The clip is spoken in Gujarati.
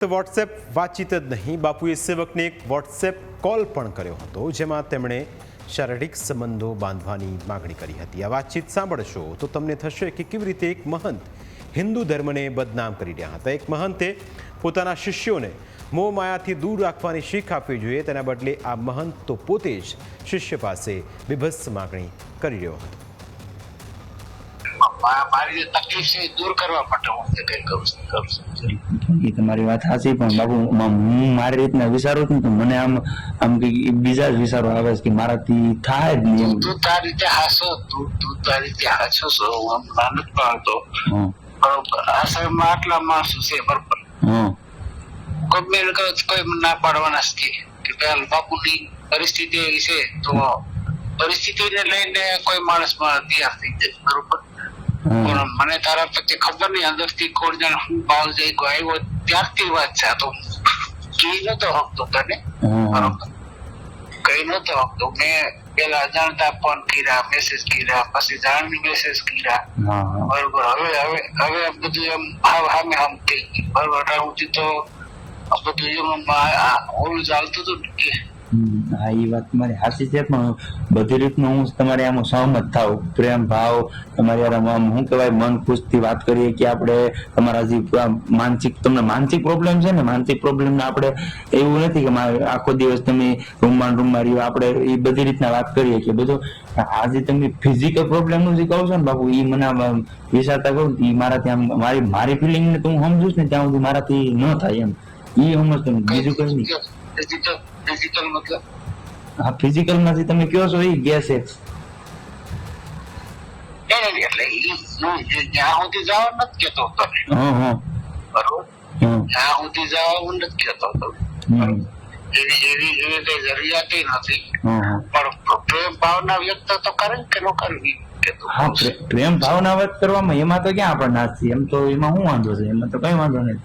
તો વોટ્સએપ વાતચીત જ નહીં, બાપુએ સેવકને એક વોટ્સએપ કોલ પણ કર્યો હતો, જેમાં તેમણે શારીરિક સંબંધો બાંધવાની માગણી કરી હતી. આ વાતચીત સાંભળશો તો તમને થશે કે કેવી રીતે એક મહંત હિન્દુ ધર્મને બદનામ કરી રહ્યા હતા. એક મહંતે પોતાના શિષ્યોને મોહ માયાથી દૂર રાખવાની શીખ આપવી જોઈએ, તેના બદલે આ મહંત તો પોતે જ શિષ્ય પાસે બીભત્સ માગણી કરી રહ્યો હતો. મારી તકલીફ છે દૂર કરવા માટે હું કઈ કરું છું. એ તમારી વાત સાચી, પણ બાબુ હું મારી રીતના વિચારું છું તો મને આમ કઈ બીજા જ વિચારો આવે છે કે મારાથી થાય જ નહીં. તું તારી રીતે હાસો, તું તારી રીતે હાસો છો. હું નાનો જ પણ હતો, બરોબર. આ સમયમાં આટલા માણસો છે, બરોબર. કોઈ મેળ કરો કોઈ ના પાડવાના છે કે પેલા બાપુની પરિસ્થિતિ એવી છે, તો પરિસ્થિતિને લઈને કોઈ માણસ તૈયાર થઈ જાય, બરોબર. પણ મને તારા પ્રત્યે ખબર નહીં, અંદરથી કોણ જાણે હું ભાવ જઈ આવ્યો ત્યારથી વાત છે. આ તો કઈ નતો હકતો તને, બરોબર. કઈ નતો હકતો. મેં પેલા અજાણતા ફોન કર્યા, મેસેજ કર્યા, પછી જાણની મેસેજ કર્યા, બરોબર. હવે બધું એમ સામે આમ થઈ ગયું, બરોબર. હું તો બધું એમ ઓલું ચાલતું હતું કે હા, એ વાત તમારી સાચી છે, પણ બધી રીતનું હું તમારે આમાં સહમત થાવ. પ્રેમ ભાવ તમારી શું કહેવાય, મન ખુશથી વાત કરીએ કે આપણે તમારા જે માનસિક તમને માનસિક પ્રોબ્લેમ છે ને, માનસિક પ્રોબ્લેમને આપણે એવું નથી કે આખો દિવસ તમે રૂમમાં રહ્યો, આપણે એ બધી રીતના વાત કરીએ કે બધું. આજે તમે ફિઝિકલ પ્રોબ્લેમનું જે કહો છો ને બાપુ, એ મને વિચારતા કહું એ મારાથી આમ મારી ફિલિંગને તો હું સમજુ ને ત્યાં સુધી મારાથી ન થાય એમ. એ સમજતો બીજું કઈ નહીં. ફિઝિકલ મતલબ હા, ફિઝિકલ માંથી તમે કયો છો એ ગેસ એક્સ એટલે જ્યાં સુધી જવા નથી કેતો તને, બરોબર. જ્યાં સુધી જવા હું નથી કેતો તને, એવી કઈ જરૂરિયાત નથી. પણ પ્રેમ ભાવના વ્યક્ત તો કરે કે ન કરવી. હા, પ્રેમ ભાવના વ્યક્ત કરવામાં એમાં તો ક્યાં આપણે ના છીએ, એમ તો એમાં શું વાંધો છે, એમાં તો કઈ વાંધો નથી.